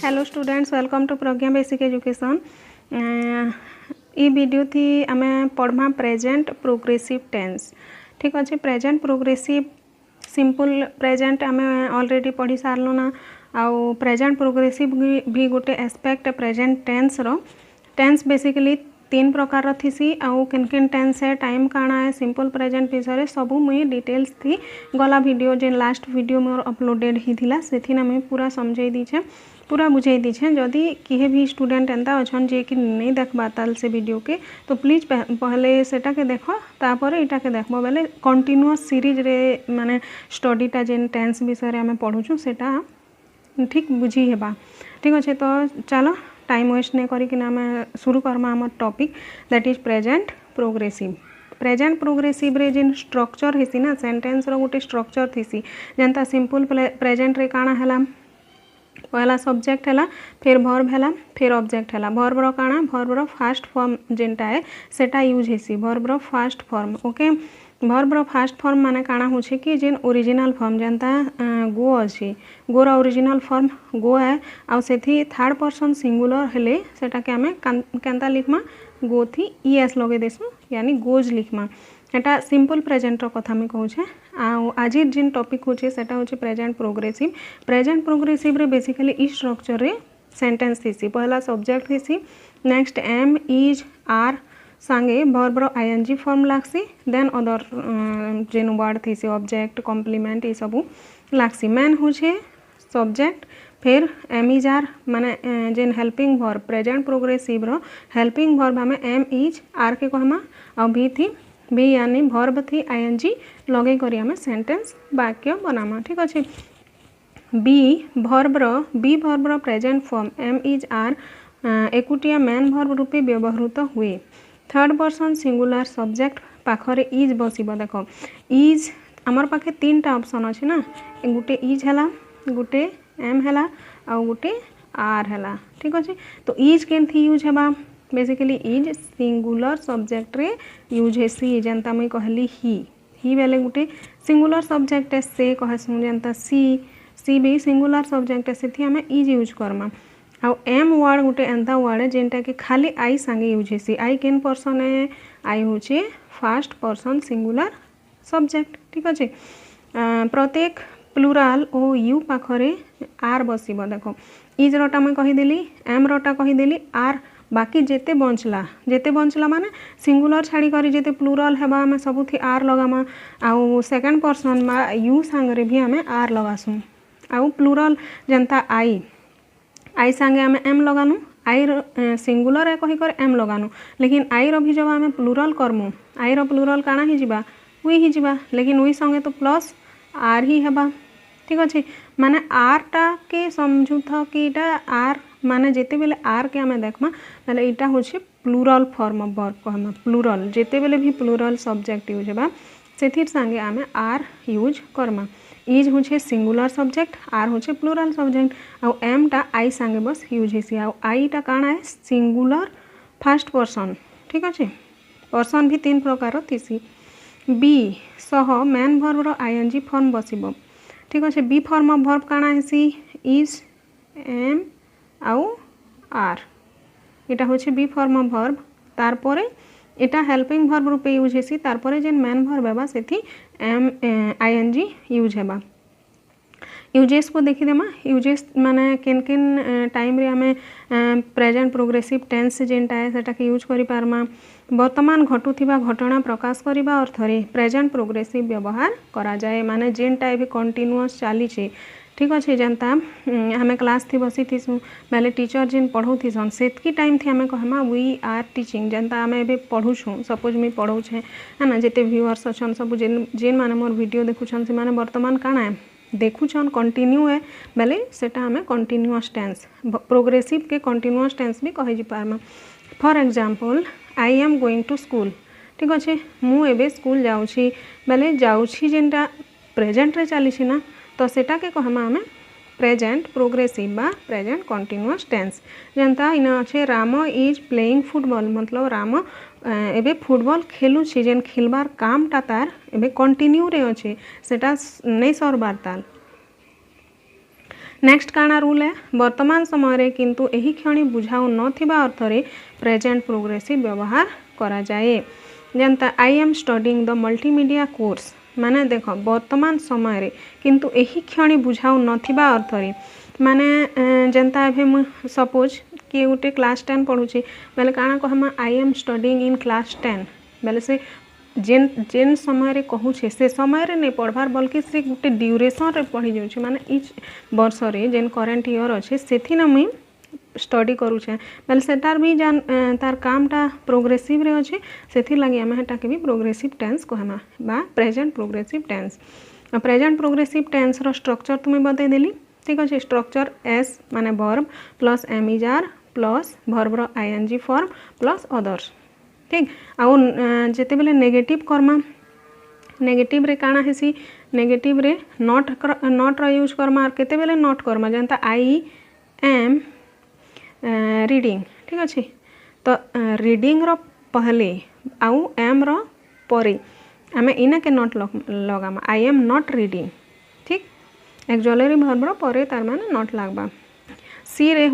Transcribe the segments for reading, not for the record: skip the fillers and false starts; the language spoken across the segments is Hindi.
Hello students, welcome to Pragya basic education. ई वीडियो थी आमे पढ़मा प्रेजेंट प्रोग्रेसिव टेंस। ठीक अच्छे, प्रेजेंट प्रोग्रेसिव सिंपल प्रेजेंट आमे ऑलरेडी पढ़ी सारलु ना। आउ प्रेजेंट प्रोग्रेसिव भी गोटे एस्पेक्ट प्रेजेंट टेंस रो। टेंस बेसिकली तीन प्रकार थीसी। आउ किन किन टेंस है, टाइम काଣା है, सिंपल प्रेजेंट विषय सबू मुई डिटेल्स थी गला वीडियो जेन लास्ट वीडियो मोर अपलोडेड ही थिला सेथिना मुई पूरा समझाई दीछे, पूरा बुझाई दीछे। जदि किहे भी स्टूडेंट एंता अछन जे कि नहीं देखबा ताल से वीडियो के, तो प्लीज पहले सेटा के देखो, तापर इटा के देखबो बेले कंटिन्यूअस सीरीज रे माने स्टडीटा जेन टेंस विषय रे आमे पढुछु सेटा ठीक बुझी हेबा। ठीक अच्छे, तो चलो टाइम वेस्ट नहीं करी कि आम शुरू करमा आम topic, that is present progressive. Present progressive रे जेन स्ट्रक्चर हेसी ना, सेंटेंस रो गोटे स्ट्रक्चर थीसी। जनता सिंपल प्रेजेंट रे काଣା हला, पहला सब्जेक्ट हला, फिर वर्ब हला, फिर ऑब्जेक्ट हला। वर्ब रो काଣା, वर्ब रो फास्ट फॉर्म जेनटा है सेटा यूज हेसी, वर्ब रो फास्ट फॉर्म। ओके, वर्ब रो फास्ट फॉर्म माने काଣା होछे कि जेन ओरिजिनल फॉर्म जनता गो अछि, गोर ओरिजिनल फॉर्म गो है। आउ सेथि थर्ड पर्सन सिंगुलर हेले सेटा के हमें केनता लिखमा, गो थी ईएस लगे देसु, यानी गोज लिखमा। एटा सिंपल प्रेजेंट रो कथा में कहूछे। आउ आज जिन टॉपिक होछे सेटा होछे प्रेजेंट प्रोग्रेसिव। प्रेजेंट प्रोग्रेसिव रे बेसिकली ई स्ट्रक्चर रे सेंटेंस थीसी। पहला सब्जेक्ट थीसी, नेक्स्ट एम इज आर सांगे वर्ब रो आईएनजी फॉर्म लागसी, देन अदर जेन वर्ड थीसी ऑब्जेक्ट कॉम्प्लीमेंट ये सब लागसी। मेन होछे सब्जेक्ट, फिर एम इज आर माने जेन हेल्पिंग वर्ब, प्रेजेंट प्रोग्रेसिव रो हेल्पिंग वर्ब हमें एम इज आर के कहमा। और बी थी, बी यानी वर्ब थी आईएनजी लगे करी हमें सेंटेंस वाक्य बनामा। ठीक अच्छे, बी वर्ब रो present form am is are एकुटिया मेन वर्ब रूपे व्यवहृत हुए। थर्ड पर्सन सिंगुलर सब्जेक्ट पाखरे इज बसिबो। देखो इज आमर पाखे तीन टा ऑप्शन अच्छे ना, गोटे इज हला, गोटे एम हला, और गोटे आर हला। ठीक अच्छे, तो इज केनथी यूज हेबा, बेसिकली इज सिंगुलर सब्जेक्ट रे यूज हेसी। जनता मुई कहली ही बेले गोटे सिंगुलर सब्जेक्ट है, से कहसु जनता सी भी सिंगुलर सब्जेक्ट है, सेथि हमें इज यूज करमा। आउ एम वर्ड गोटे एंता वर्ड है जेनटा कि खाली आई संगे यूज हेसी। आई केन पर्सन है, आई होचे फर्स्ट पर्सन सिंगुलर सब्जेक्ट। ठीक अच्छे, प्रत्येक प्लूराल ओ यू पाखरे आर बसिबो। देखो इज रोटा मैं कहीदेली, एम रोटा कहीदेली, आर बाकी जेते बंचला माने सिंगुलर छाड़ी करी जेते प्लूराल हेबा हमें सबुथी आर लगामा। आउ सेकंड पर्सन मा यू सांगरे भी हमें आर लगासु। आउ प्लूराल जनता आई सांगे हमें एम लगानु, आई सिंगुलर है कही कर एम लगानु, लेकिन आई रो भी जब हमें प्लूराल करमु, आई रो प्लूराल काଣା ही जिबा, उई ही जिबा, लेकिन उई संगे तो प्लस आर ही हेबा। ठीक अच्छे, माने आर टा के समझुथ कि इटा आर माने जेते बेले आर के हमें देखमा माने इटा होछे प्लूरल फॉर्म ऑफ वर्ब कहमा। प्लूरल जेते बेले भी प्लूरल सब्जेक्ट यूज हेबा सेथिर संगे हमें आर यूज करमा। इज होछे सिंगुलर सब्जेक्ट, आर होछे प्लूरल सब्जेक्ट। आउ एम टा आई संगे बस यूज हेसी। आउ आई टा काଣା है, सिंगुलर फर्स्ट पर्सन। ठीक अच्छे, पर्सन भी तीन प्रकार थीसी। बी सह मेन वर्ब रो आईएनजी फॉर्म बसिबो। ठीक अच्छे, बी फॉर्म ऑफ वर्ब काଣା हेसी, इज एम आउ आर, इटा होछे बी फॉर्म ऑफ वर्ब। तारपरे इटा हेल्पिंग वर्ब रूपे यूज हेसी, तारपरे जेन मेन वर्ब हेबा सेथि एम आईएनजी यूज हेबा। यूजेस को देखी देमा, यूजेस माने केन केन टाइम रे हमें प्रेजेंट प्रोग्रेसिव टेंस जेनटा है सेटा के यूज करि पारमा। वर्तमान घटुथिबा घटना प्रकाश करिबा अर्थरे प्रेजेंट प्रोग्रेसिव व्यवहार करा जाए, माने जेनटा भी कंटिन्यूअस चली छे। ठीक अच्छे, जनता हमें क्लास थी बसी थीसु बेले टीचर जेन पढ़ौ थीसन सेतकी टाइम थी हमें कहमा वी आर टीचिंग। जनता हमें एबे पढ़ुछु, सपोज मी पढ़ौछे है ना, जेते व्यूअर्स अछन सब जेन माने मोर वीडियो देखुछन से माने वर्तमान काଣା है देखुछन कंटिन्यू है बेले सेटा हमें कंटिन्यूअस टेंस, प्रोग्रेसिव के कंटिन्यूअस टेंस भी कहि पारमा। For example I am going to school. ठीक अच्छे, मु एबे स्कूल जाउछि बेले जाउछि जेनटा प्रेजेंट रे चली ना, तो सेटा के कहमा हमें प्रेजेंट प्रोग्रेसिव बा प्रेजेंट कंटिन्यूअस टेंस। जनता इन अच्छे राम इज प्लेइंग फुटबॉल, मतलब राम एबे फुटबॉल खेलु छी, जेन खेलबार कामटा तार एबे कंटिन्यू रे अच्छे, सेटा नहीं सरबार ताल। नेक्स्ट काना रूल है वर्तमान समय रे किंतु एही क्षणी बुझाऊ नथिबा अर्थ रे प्रेजेंट प्रोग्रेसिव व्यवहार करा जाए जनता I am studying the multimedia course माने देख वर्तमान समय रे किंतु एही क्षणी बुझाऊ नथिबा अर्थ रे माने जनता एभे मु सपोज कि गोटे क्लास 10 पढ़ुची बेले काना कहमा I am studying in class 10 बेले से जेन जेन समय रे कहूछे से समय रे नहीं पढ़वार बल्कि से गोटे ड्यूरेशन रे पढ़ी जाउछे माने इच वर्ष रे जेन करंट ईयर अच्छे सेथि ना मुई स्टडी करूछे बेले सेटार भी जान तार कामटा प्रोग्रेसिव रे अच्छे सेथि लागि हम हेटा के भी प्रोग्रेसिव टेंस कहमा बा present progressive tense present progressive tense रो स्ट्रक्चर तुम्हें बतै देली ठीक अच्छे स्ट्रक्चर एस माने verb plus am is are plus verb रो आईएनजी फॉर्म प्लस अदर्स ठीक आउ जेते बेले नेगेटिव कर्मा नेगेटिव रे काना हेसी नेगेटिव रे नॉट रो यूज कर्मा और केते बेले not Karma Janata I am reading ठीक अच्छे तो रीडिंग रो पहले आउ एम रो परे आमे इना के नॉट लगामा आई एम नॉट रीडिंग ठीक एक्चुअली वर्ब रो परे तार माने नॉट लागबा सी रे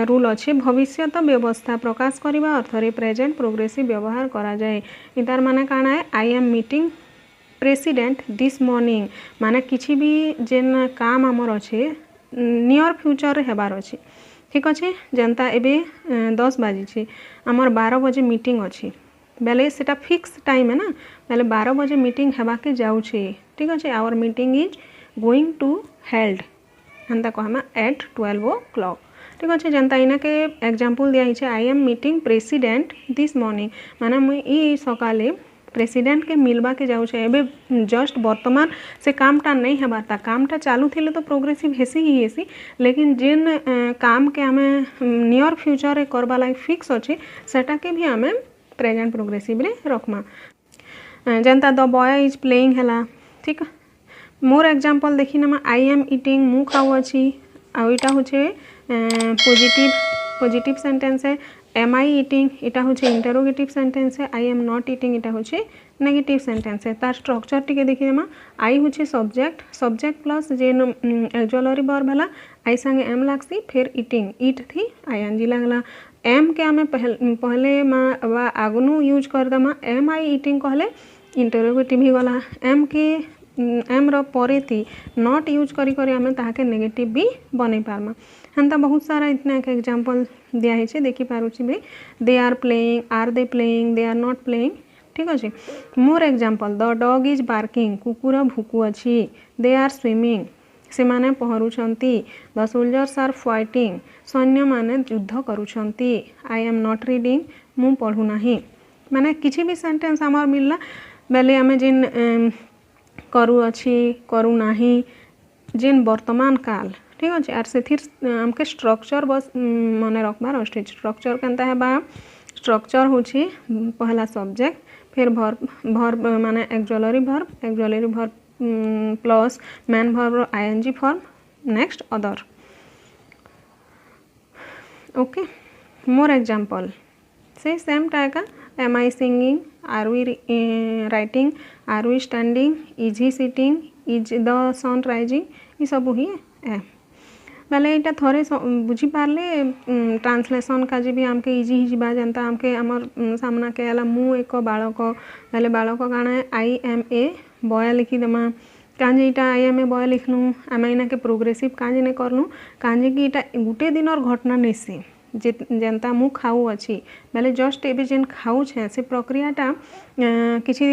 रूल अच्छे भविष्यत व्यवस्था प्रकाश करने अर्थ रे प्रेजेंट प्रोग्रेसिव व्यवहार करा जाए इतार माने काना है I am meeting president this morning माने किछि भी जेन काम आमर अच्छे नियर फ्यूचर रे हेबार अच्छे ठीक अच्छे जनता एबे 10 बाजी आमर 12 बजे मीटिंग अच्छी बेले सेटा फिक्स टाइम है ना बेले 12 बजे मीटिंग हेबा के जाउछे ठीक अच्छे our meeting is going to held एंता कहमा एट 12 o'clock ठीक अच्छे जनता इना के एग्जांपल दिया है I am meeting president this morning माने मुई ई सकाले प्रेसिडेंट के मिलवा के जाऊ छे एबे जस्ट वर्तमान से कामटा नहीं हेबार ता कामटा चालू थिले तो प्रोग्रेसिव हेसी ही हेसी लेकिन जेन काम के हमें नियर फ्यूचर रे करबा लाइक फिक्स अच्छे सेटा के भी हमें प्रेजेंट प्रोग्रेसिव रे रखमा जनता द बॉय इज प्लेइंग हला ठीक मोर एग्जांपल देखी ना आई एम इटिंग मु खाऊ अच्छी आ इटा होचे पॉजिटिव सेंटेंस है एम आई इटिंग इटा होचे इंटरोगेटिव सेंटेंस है आई एम नॉट इटिंग इटा होचे नेगेटिव सेंटेंस है तार स्ट्रक्चर टिके देखी ना आई होचे subject plus gen actually verb हला आई संगे एम लागसी फिर इटिंग इट थी आईएनजी लागला एम के हमें पहले मा आगनु यूज कर दमा एम आई इटिंग कहले इंटरोगेटिव ही गला एम के एम रो परे थी नॉट यूज करी करी हमें ताके नेगेटिव भी बनै पारमा हंता बहुत सारा इतना एक एग्जांपल दिया है देखि पारुछि भी they are playing they are not playing ठीक अच्छे more example the dog is barking कुकुर भुकु अछि दे आर स्विमिंग से माने पहरुछंती द सोल्जर्स आर फाइटिंग सैन्य माने युद्ध करुछंती आई एम नॉट रीडिंग मु पढ़ु नाही माने किछि भी सेंटेंस हमर मिलला बेले हमें जिन करू अच्छी करू नाही जेन वर्तमान काल ठीक अच्छे आर से हमके स्ट्रक्चर बस मन रखबार अच्छे स्ट्रक्चर केनता है बा स्ट्रक्चर होची पहला सब्जेक्ट फिर वर्ब माने actually verb plus main verb ING form next other okay more example से सेम टाइप का am I singing are we writing are we standing is he sitting is the sun rising ये सब ही है बेले यहाँ थोड़े बुझी पारे ट्रांसलेसन का भी आमके इजी ही जा जनता आमके आमर सामना के आला मु एक बालक बेले बालक काना आई एम ए बॉय लिखिदेमा काजे इटा आई एम ए बॉय लिखलु आम इना के प्रोग्रेसिव काजे नहीं करलु काजे कि इटा गोटे दिन घटना नहीं से जनता मु खाऊ अच्छी बेले जस्ट एबे जेन खाऊ छे से प्रक्रियाटा किसी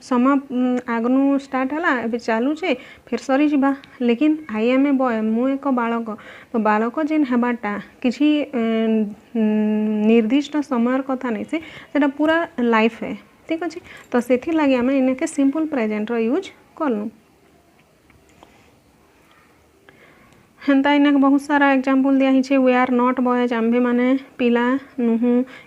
समय आगनु स्टार्ट हला एबे चालू छे फिर सरी जिबा लेकिन आई एम ए बॉय मु एक बालक तो बालक जेन हेबाटा किसी निर्दिष्ट समय कथा नहीं से सेटा पूरा लाइफ है ठीक अच्छे तो सेथि लागि आमे इनके सिंपल प्रेजेंट रो यूज करलु हेन्ता इनके बहुत सारा एग्जांपल दिया ही वी आर नॉट बॉयज आम्भे माने पिला नुह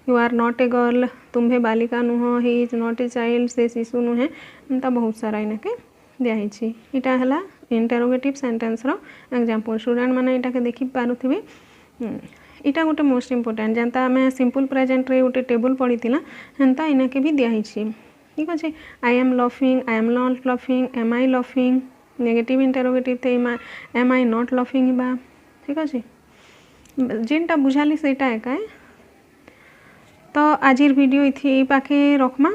you are not a girl तुम्भे बालिका नुह he is not a child से शिशु नुहे एंता बहुत सारा इनके दिया ही इटा हला इंटरोगेटिव सेंटेंस रो एग्जांपल स्टूडेंट माने इटा के देखि पारुथिबे इटा गोटे मोस्ट इंपोर्टेंट जनता आम सिंपल प्रेजेंट रे गोटे टेबल पड़ी थिला हेन्ता इनके भी दिया ही ठीक अच्छे I am laughing I am not laughing am I laughing negative interrogative थे एम आई नॉट लफिंग बा ठीक अच्छे जेनटा बुझाली सेटा एका तो आजिर वीडियो इथि पाखे रखमा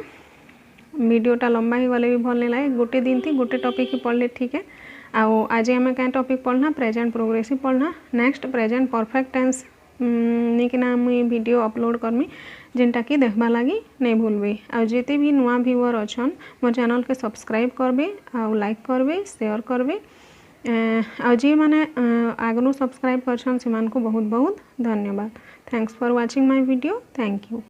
वीडियोटा लंबा ही गले भी भल नहीं लगे गोटे दिन थी गोटे टॉपिक ही पढ़ले ठीक है आउ आज आम क्या टॉपिक पढ़ना प्रेजेंट प्रोग्रेसिव पढ़ना नेक्स्ट प्रेजेंट परफेक्ट टेंस निकिना मुई वीडियो अपलोड करमी जेनटा कि देखबा लगी नहीं भूलबे आ जिते भी नुआ व्यूअर अच्छन मोर चैनल के सब्सक्राइब करबे आ लाइक करबे शेयर करबे आ जी माने आगनु सब्सक्राइब करछन से बहुत बहुत धन्यवाद thanks for watching my video thank you.